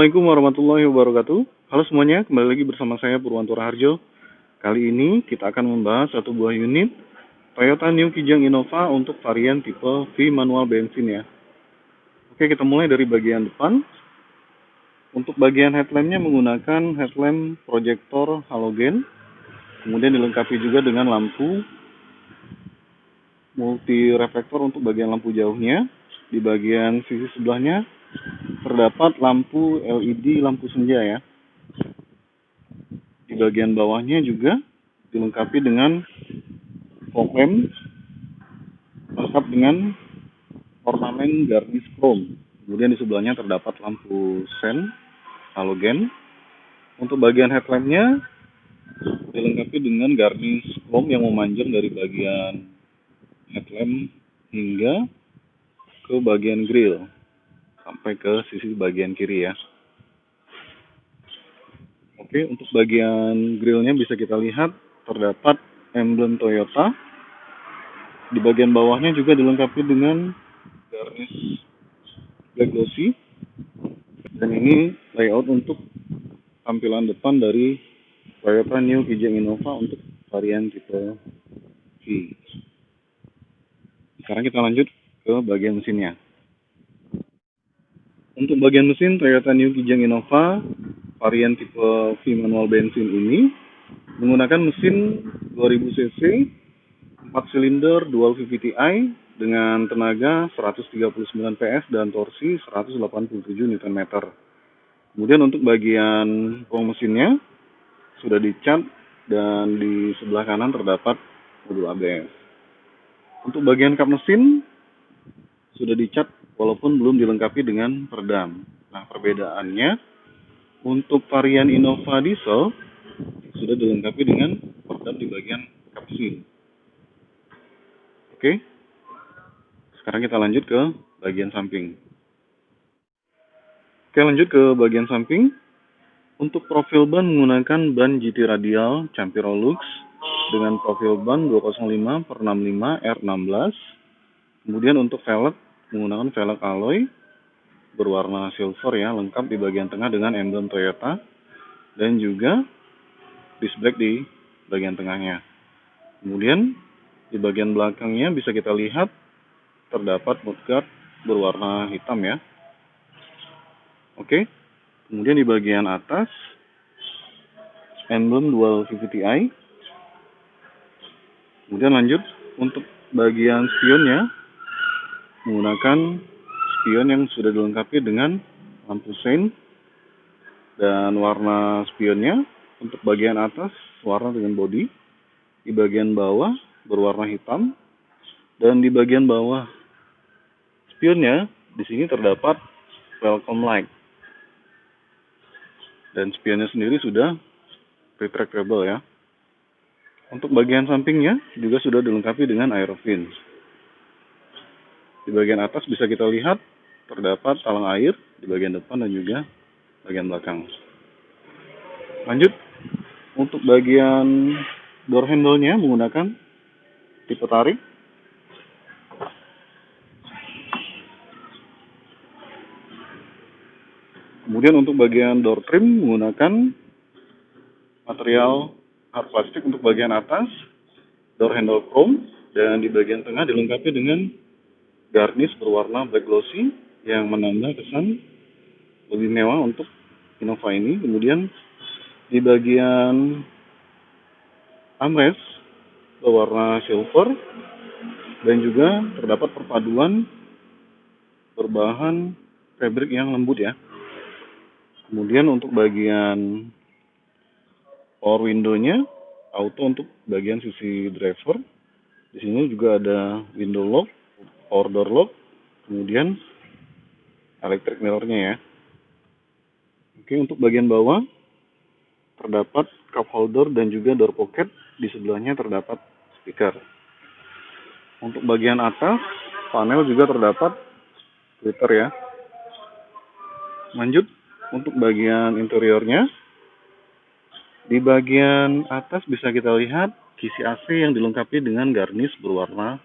Assalamualaikum warahmatullahi wabarakatuh. Halo semuanya, kembali lagi bersama saya Purwanto Raharjo. Kali ini kita akan membahas satu buah unit Toyota New Kijang Innova untuk varian tipe V manual bensin ya. Oke, kita mulai dari bagian depan. Untuk bagian headlampnya menggunakan headlamp proyektor halogen, kemudian dilengkapi juga dengan lampu multi reflektor untuk bagian lampu jauhnya. Di bagian sisi sebelahnya terdapat lampu LED lampu senja ya. Di bagian bawahnya juga dilengkapi dengan fog lamp lengkap dengan ornamen garnish chrome. Kemudian di sebelahnya terdapat lampu sen halogen. Untuk bagian headlampnya dilengkapi dengan garnish chrome yang memanjang dari bagian headlamp hingga ke bagian grill sampai ke sisi bagian kiri ya. Oke, untuk bagian grillnya bisa kita lihat terdapat emblem Toyota. Di bagian bawahnya juga dilengkapi dengan garnish black glossy. Dan ini layout untuk tampilan depan dari Toyota New Kijang Innova untuk varian tipe V. Sekarang kita lanjut ke bagian mesinnya. Untuk bagian mesin Toyota New Kijang Innova varian tipe V manual bensin ini menggunakan mesin 2000 cc 4 silinder dual VVTi dengan tenaga 139 PS dan torsi 187 Nm. Kemudian untuk bagian ruang mesinnya sudah dicat dan di sebelah kanan terdapat modul ABS. Untuk bagian kap mesin sudah dicat walaupun belum dilengkapi dengan peredam. Nah, perbedaannya untuk varian Innova diesel sudah dilengkapi dengan peredam di bagian kap mesin. Oke, sekarang kita lanjut ke bagian samping. Oke, lanjut ke bagian samping. Untuk profil ban menggunakan ban GT radial Campiro Lux dengan profil ban 205/65 R16. Kemudian untuk velg menggunakan velg alloy berwarna silver ya, lengkap di bagian tengah dengan emblem Toyota dan juga disc brake di bagian tengahnya. Kemudian di bagian belakangnya bisa kita lihat terdapat mudguard berwarna hitam ya. Oke. Kemudian di bagian atas emblem dual VVTi. Kemudian lanjut untuk bagian spionnya menggunakan spion yang sudah dilengkapi dengan lampu sein dan warna spionnya untuk bagian atas warna dengan bodi, di bagian bawah berwarna hitam, dan di bagian bawah spionnya di sini terdapat welcome light. Dan spionnya sendiri sudah retractable ya. Untuk bagian sampingnya juga sudah dilengkapi dengan aerofin. Di bagian atas bisa kita lihat terdapat talang air di bagian depan dan juga bagian belakang. Lanjut, untuk bagian door handle-nya menggunakan tipe tarik. Kemudian untuk bagian door trim menggunakan material hard plastik untuk bagian atas, door handle chrome, dan di bagian tengah dilengkapi dengan garnish berwarna black glossy yang menambah kesan lebih mewah untuk Innova ini. Kemudian di bagian armrest berwarna silver dan juga terdapat perpaduan berbahan fabric yang lembut ya. Kemudian untuk bagian power window-nya auto untuk bagian sisi driver. Di sini juga ada window lock, power door lock, kemudian electric mirror-nya ya. Oke, untuk bagian bawah terdapat cup holder dan juga door pocket. Di sebelahnya terdapat speaker. Untuk bagian atas panel juga terdapat tweeter ya. Lanjut untuk bagian interiornya. Di bagian atas bisa kita lihat kisi AC yang dilengkapi dengan garnish berwarna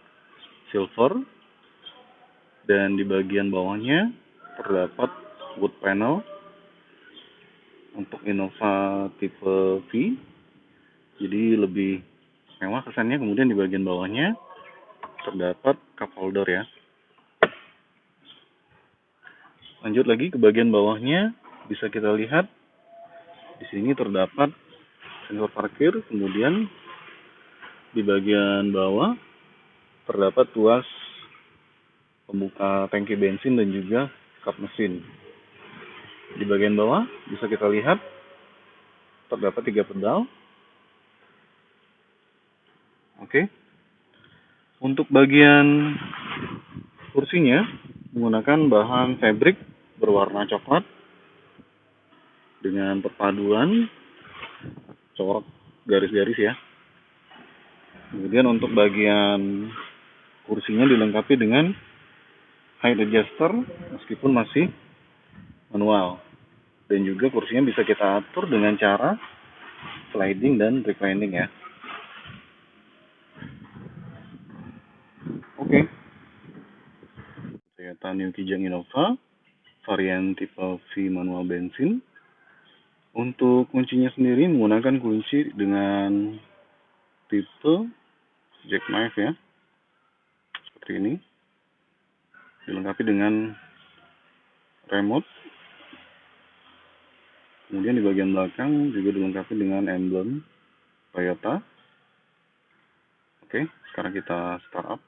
silver. Dan di bagian bawahnya terdapat wood panel untuk Innova tipe V, jadi lebih mewah kesannya. Kemudian di bagian bawahnya terdapat cup holder ya. Lanjut lagi ke bagian bawahnya, bisa kita lihat di sini terdapat sensor parkir. Kemudian di bagian bawah terdapat tuas pembuka tangki bensin dan juga kap mesin. Di bagian bawah bisa kita lihat terdapat 3 pedal. Oke. Untuk bagian kursinya menggunakan bahan fabric berwarna coklat dengan perpaduan corak garis-garis ya. Kemudian untuk bagian kursinya dilengkapi dengan height adjuster meskipun masih manual. Dan juga kursinya bisa kita atur dengan cara sliding dan reclining ya. Oke. Toyota New Kijang Innova varian tipe V manual bensin. Untuk kuncinya sendiri menggunakan kunci dengan tipe jackknife ya, seperti ini. Dilengkapi dengan remote. Kemudian di bagian belakang juga dilengkapi dengan emblem Toyota. Oke, sekarang kita start up.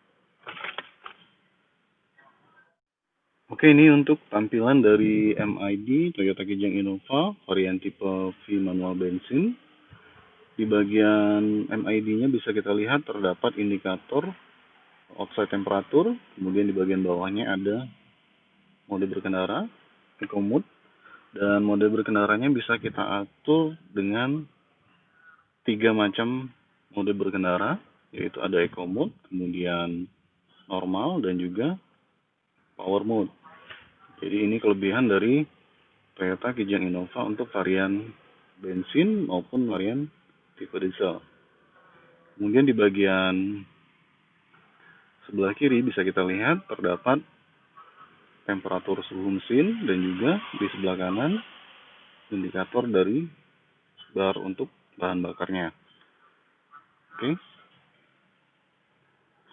Oke, ini untuk tampilan dari MID Toyota Kijang Innova varian tipe V manual bensin. Di bagian MID-nya bisa kita lihat terdapat indikator outside temperatur. Kemudian di bagian bawahnya ada mode berkendara, eco mode, dan mode berkendaranya bisa kita atur dengan 3 macam mode berkendara, yaitu ada eco mode, kemudian normal, dan juga power mode. Jadi ini kelebihan dari Toyota Kijang Innova untuk varian bensin maupun varian tipe diesel. Kemudian di bagian sebelah kiri bisa kita lihat terdapat temperatur suhu mesin dan juga di sebelah kanan indikator dari bar untuk bahan bakarnya. Oke.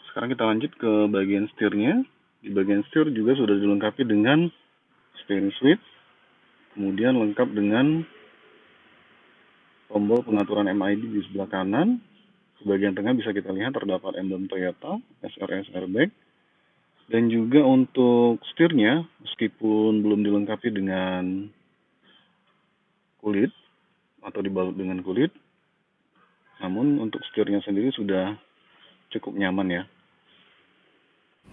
Sekarang kita lanjut ke bagian setirnya. Di bagian setir juga sudah dilengkapi dengan steering switch, kemudian lengkap dengan tombol pengaturan MID di sebelah kanan. Di bagian tengah bisa kita lihat terdapat emblem Toyota, SRS airbag, dan juga untuk setirnya meskipun belum dilengkapi dengan kulit atau dibalut dengan kulit, namun untuk setirnya sendiri sudah cukup nyaman ya.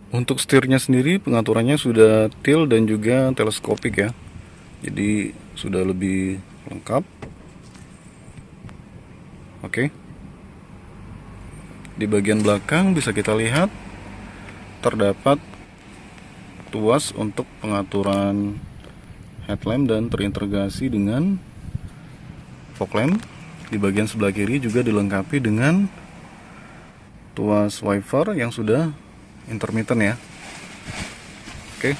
Untuk setirnya sendiri pengaturannya sudah tilt dan juga teleskopik ya. Jadi sudah lebih lengkap. Oke. Di bagian belakang bisa kita lihat terdapat tuas untuk pengaturan headlamp dan terintegrasi dengan fog lamp. Di bagian sebelah kiri juga dilengkapi dengan tuas wiper yang sudah intermittent ya. Oke.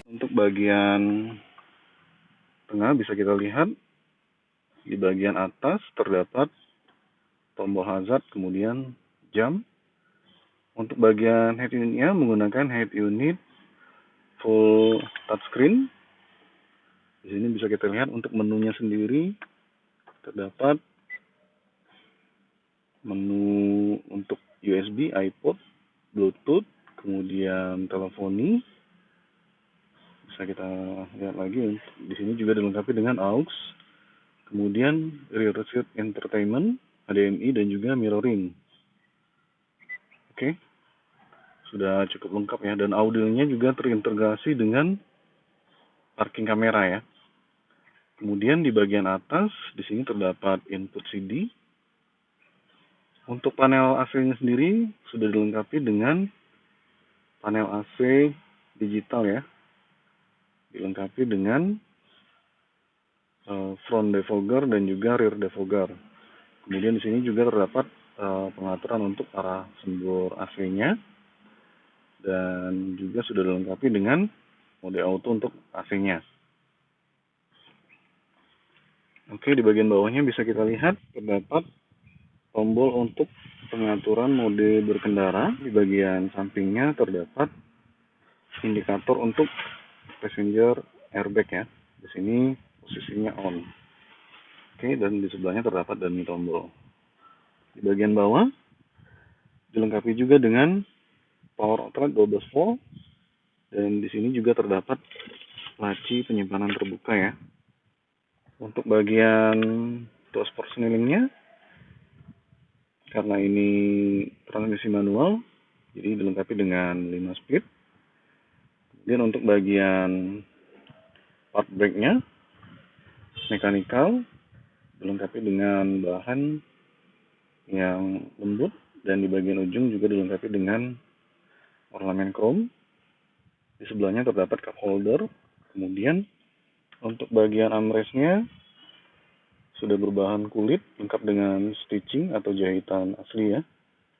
Untuk bagian tengah bisa kita lihat di bagian atas terdapat tombol hazard kemudian jam. Untuk bagian head unitnya menggunakan head unit full touchscreen. Di sini bisa kita lihat untuk menunya sendiri terdapat menu untuk USB, iPod, Bluetooth, kemudian teleponi. Bisa kita lihat lagi, di sini juga dilengkapi dengan aux, kemudian rear seat entertainment, HDMI dan juga mirroring. Oke, sudah cukup lengkap ya, dan audionya juga terintegrasi dengan parking kamera ya. Kemudian di bagian atas di sini terdapat input CD. Untuk panel AC-nya sendiri sudah dilengkapi dengan panel AC digital ya. Dilengkapi dengan front defogger dan juga rear defogger. Kemudian di sini juga terdapat pengaturan untuk arah sembur AC-nya dan juga sudah dilengkapi dengan mode auto untuk AC-nya. Oke, di bagian bawahnya bisa kita lihat terdapat tombol untuk pengaturan mode berkendara. Di bagian sampingnya terdapat indikator untuk passenger airbag ya. Di sini posisinya on. Oke, dan di sebelahnya terdapat dummy tombol. Di bagian bawah dilengkapi juga dengan power outlet 12 volt, dan di sini juga terdapat laci penyimpanan terbuka ya. Untuk bagian dashboard snellingnya, karena ini transmisi manual, jadi dilengkapi dengan 5 speed. Kemudian untuk bagian part brake-nya mechanical, dilengkapi dengan bahan yang lembut, dan di bagian ujung juga dilengkapi dengan ornamen chrome. Di sebelahnya terdapat cup holder. Kemudian untuk bagian armrest-nya sudah berbahan kulit lengkap dengan stitching atau jahitan asli ya.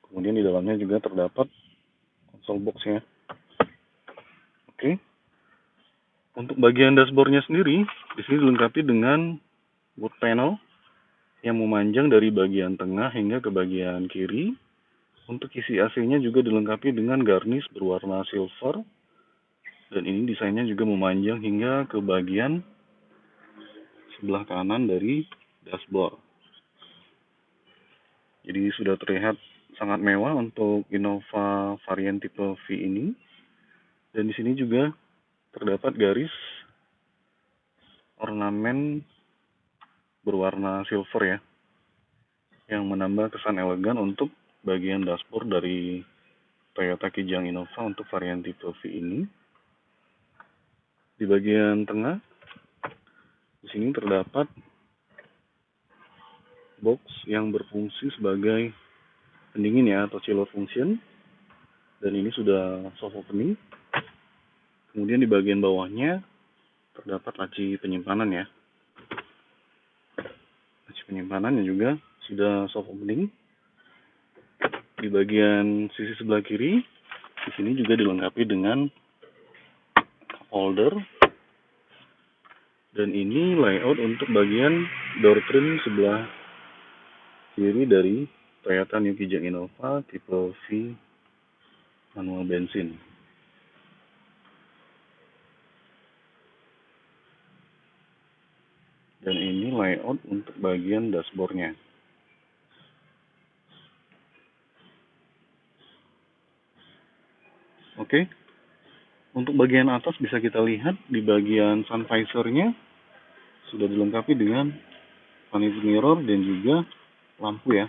Kemudian di dalamnya juga terdapat console box-nya. Oke. Untuk bagian dashboard-nya sendiri, di sini dilengkapi dengan wood panel yang memanjang dari bagian tengah hingga ke bagian kiri. Untuk isi AC-nya juga dilengkapi dengan garnish berwarna silver, dan ini desainnya juga memanjang hingga ke bagian sebelah kanan dari dashboard. Jadi sudah terlihat sangat mewah untuk Innova varian tipe V ini. Dan di sini juga terdapat garis ornamen berwarna silver ya, yang menambah kesan elegan untuk bagian dashboard dari Toyota Kijang Innova untuk varian tipe V ini. Di bagian tengah, di sini terdapat box yang berfungsi sebagai pendingin ya, atau chiller function, dan ini sudah soft opening. Kemudian di bagian bawahnya terdapat laci penyimpanan ya. Laci penyimpanan yang juga sudah soft opening. Di bagian sisi sebelah kiri, di sini juga dilengkapi dengan holder, dan ini layout untuk bagian door trim sebelah kiri dari Toyota New Kijang Innova tipe V manual bensin. Dan ini layout untuk bagian dashboardnya. Oke. Untuk bagian atas bisa kita lihat di bagian sun visor-nya sudah dilengkapi dengan vanity mirror dan juga lampu ya.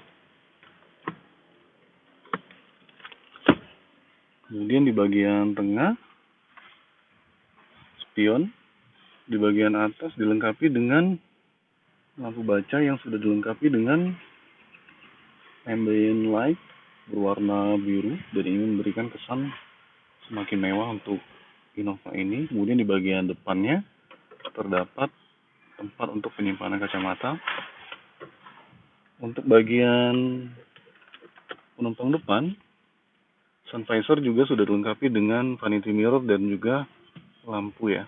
Kemudian di bagian tengah spion, di bagian atas dilengkapi dengan lampu baca yang sudah dilengkapi dengan ambient light berwarna biru, dan ini memberikan kesan semakin mewah untuk Innova ini. Kemudian di bagian depannya terdapat tempat untuk penyimpanan kacamata. Untuk bagian penumpang depan, sun visor juga sudah dilengkapi dengan vanity mirror dan juga lampu ya.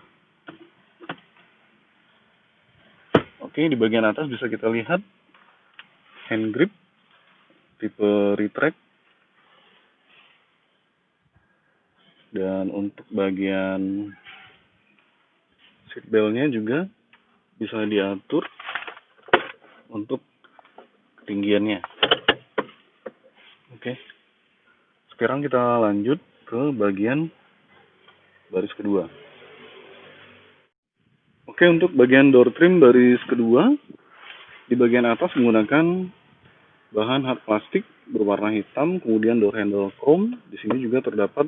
Oke, di bagian atas bisa kita lihat hand grip tipe retract. Dan untuk bagian seat belt-nya juga bisa diatur untuk ketinggiannya. Oke. Sekarang kita lanjut ke bagian baris kedua. Oke, untuk bagian door trim baris kedua, di bagian atas menggunakan bahan hard plastik berwarna hitam, kemudian door handle chrome. Di sini juga terdapat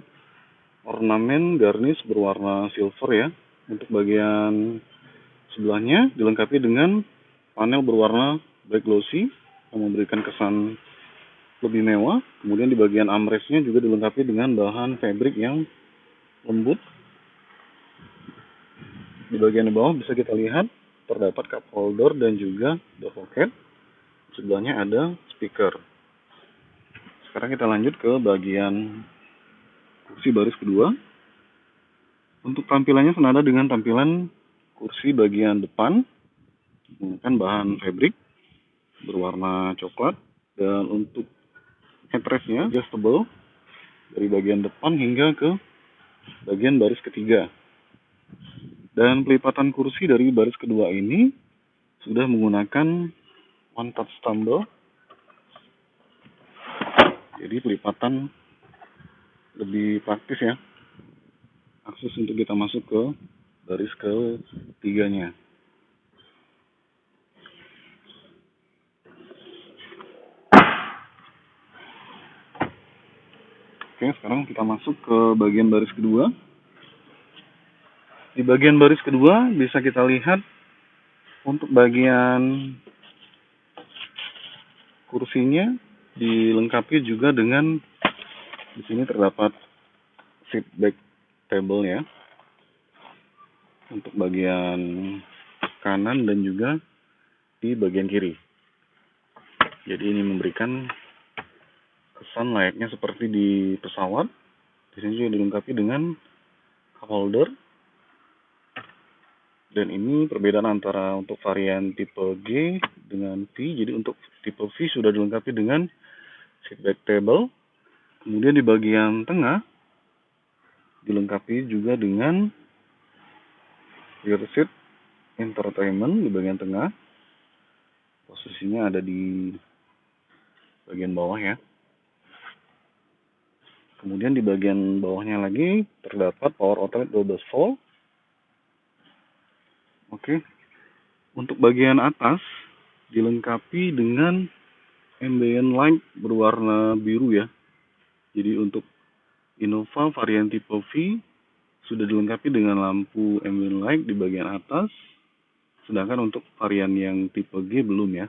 ornamen garnish berwarna silver ya. Untuk bagian sebelahnya dilengkapi dengan panel berwarna black glossy yang memberikan kesan lebih mewah. Kemudian di bagian armrest-nya juga dilengkapi dengan bahan fabric yang lembut. Di bagian bawah bisa kita lihat terdapat cup holder dan juga door pocket. Sebelahnya ada speaker. Sekarang kita lanjut ke bagian kursi baris kedua. Untuk tampilannya senada dengan tampilan kursi bagian depan. menggunakan bahan fabric berwarna coklat, dan untuk headrestnya adjustable dari bagian depan hingga ke bagian baris ketiga. Dan pelipatan kursi dari baris kedua ini sudah menggunakan one touch tumble. Jadi pelipatan lebih praktis ya, akses untuk kita masuk ke baris ketiganya. Oke, sekarang kita masuk ke bagian baris kedua. Di bagian baris kedua bisa kita lihat untuk bagian kursinya dilengkapi juga dengan di sini terdapat seat back table ya, untuk bagian kanan dan juga di bagian kiri. Jadi ini memberikan kesan layaknya seperti di pesawat. Di sini juga dilengkapi dengan cup holder. Dan ini perbedaan antara untuk varian tipe G dengan V. Jadi untuk tipe V sudah dilengkapi dengan seat back table. Kemudian di bagian tengah dilengkapi juga dengan rear seat entertainment di bagian tengah. Posisinya ada di bagian bawah ya. Kemudian di bagian bawahnya lagi terdapat power outlet 12 volt. Oke. Untuk bagian atas dilengkapi dengan ambient light berwarna biru ya. Jadi untuk Innova varian tipe V sudah dilengkapi dengan lampu ambient light di bagian atas. Sedangkan untuk varian yang tipe G belum ya.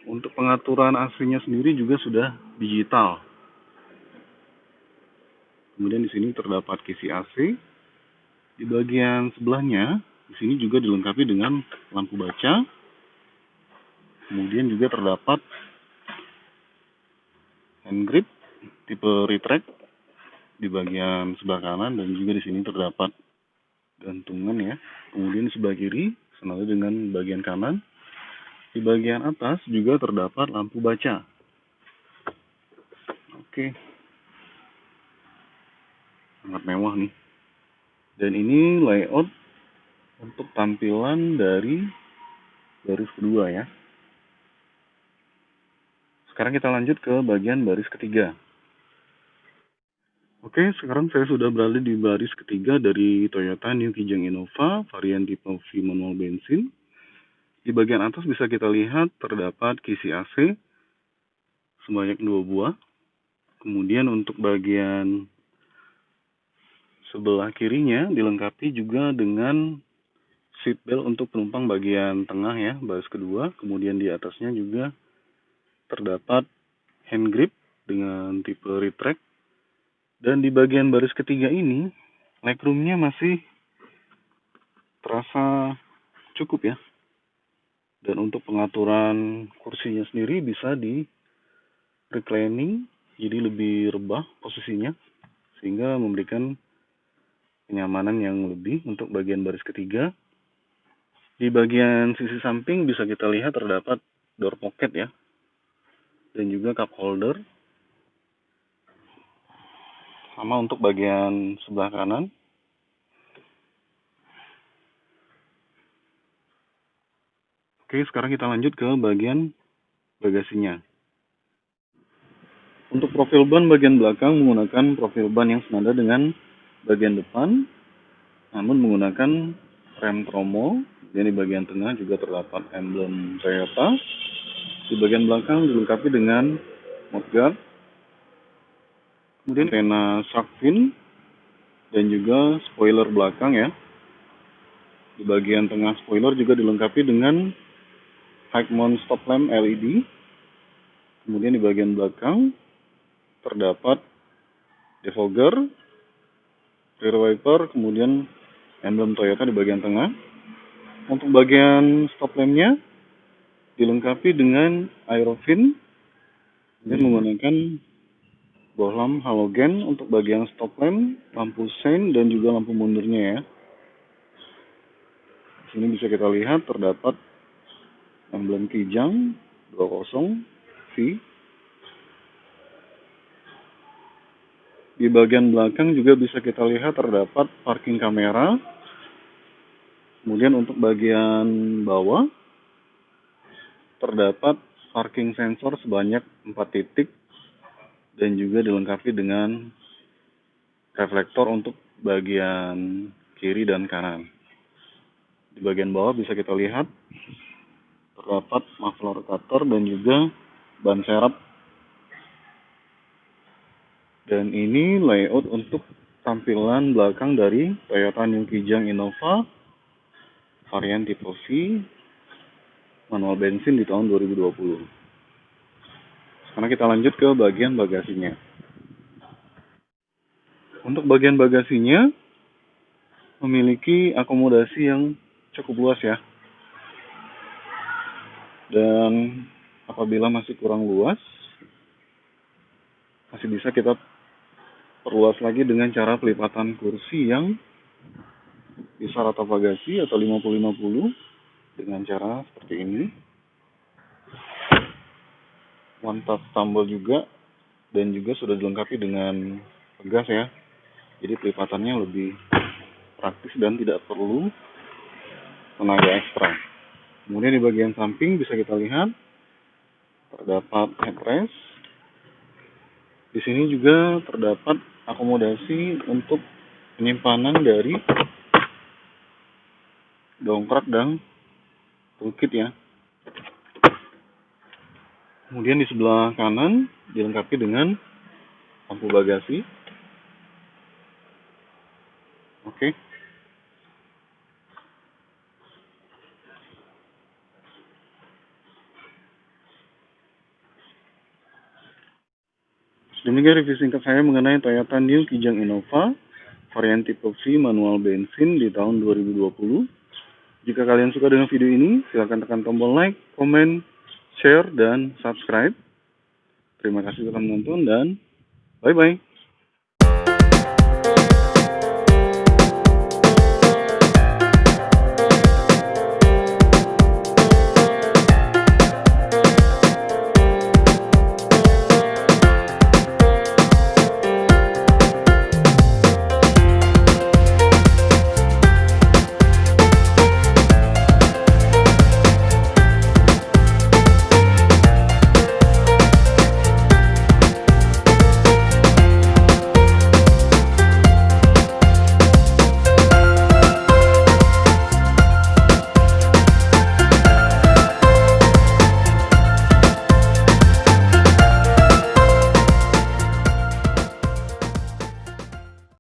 Untuk pengaturan AC-nya sendiri juga sudah digital. Kemudian di sini terdapat kisi AC. Di bagian sebelahnya, di sini juga dilengkapi dengan lampu baca. Kemudian juga terdapat hand grip tipe retract di bagian sebelah kanan, dan juga di sini terdapat gantungan ya. Kemudian di sebelah kiri senada dengan bagian kanan. Di bagian atas juga terdapat lampu baca. Oke. Sangat mewah nih. Dan ini layout untuk tampilan dari baris kedua ya. Sekarang kita lanjut ke bagian baris ketiga. Oke, sekarang saya sudah berada di baris ketiga dari Toyota New Kijang Innova varian tipe V manual bensin. Di bagian atas bisa kita lihat terdapat kisi AC sebanyak 2 buah. Kemudian untuk bagian sebelah kirinya dilengkapi juga dengan seat belt untuk penumpang bagian tengah ya, baris kedua. Kemudian di atasnya juga terdapat hand grip dengan tipe retract. Dan di bagian baris ketiga ini, legroomnya masih terasa cukup ya. Dan untuk pengaturan kursinya sendiri bisa di reclining, jadi lebih rebah posisinya, sehingga memberikan kenyamanan yang lebih untuk bagian baris ketiga. Di bagian sisi samping bisa kita lihat terdapat door pocket ya, dan juga cup holder. Sama untuk bagian sebelah kanan. Oke, sekarang kita lanjut ke bagian bagasinya. Untuk profil ban bagian belakang menggunakan profil ban yang senada dengan bagian depan, namun menggunakan rem tromo. Dan di bagian tengah juga terdapat emblem Toyota. Di bagian belakang dilengkapi dengan mudguard, kemudian pena shark fin, dan juga spoiler belakang ya. Di bagian tengah spoiler juga dilengkapi dengan high mount stop lamp LED. Kemudian di bagian belakang terdapat defogger, rear wiper, kemudian emblem Toyota di bagian tengah. Untuk bagian stop lampnya dilengkapi dengan aerofin dan menggunakan bohlam halogen untuk bagian stop lamp, lampu sein, dan juga lampu mundurnya ya. Di sini bisa kita lihat terdapat emblem Kijang 20 V. Di bagian belakang juga bisa kita lihat terdapat parking kamera. Kemudian untuk bagian bawah terdapat parking sensor sebanyak 4 titik dan juga dilengkapi dengan reflektor untuk bagian kiri dan kanan. Di bagian bawah bisa kita lihat terdapat muffler rotator dan juga ban serep. Dan ini layout untuk tampilan belakang dari Toyota New Kijang Innova varian tipe V manual bensin di tahun 2020. Sekarang kita lanjut ke bagian bagasinya. Untuk bagian bagasinya memiliki akomodasi yang cukup luas ya. Dan apabila masih kurang luas, masih bisa kita perluas lagi dengan cara pelipatan kursi yang bisa rata bagasi atau 50-50 dengan cara seperti ini. One touch tombol juga, dan juga sudah dilengkapi dengan pegas ya. Jadi pelipatannya lebih praktis dan tidak perlu tenaga ekstra. Kemudian di bagian samping bisa kita lihat terdapat headrest. Di sini juga terdapat akomodasi untuk penyimpanan dari dongkrak dan toolkit ya. Kemudian di sebelah kanan dilengkapi dengan lampu bagasi. Oke. Demikian review singkat saya mengenai Toyota New Kijang Innova varian tipe V manual bensin di tahun 2020. Jika kalian suka dengan video ini, silakan tekan tombol like, komen, share, dan subscribe. Terima kasih telah menonton dan bye-bye.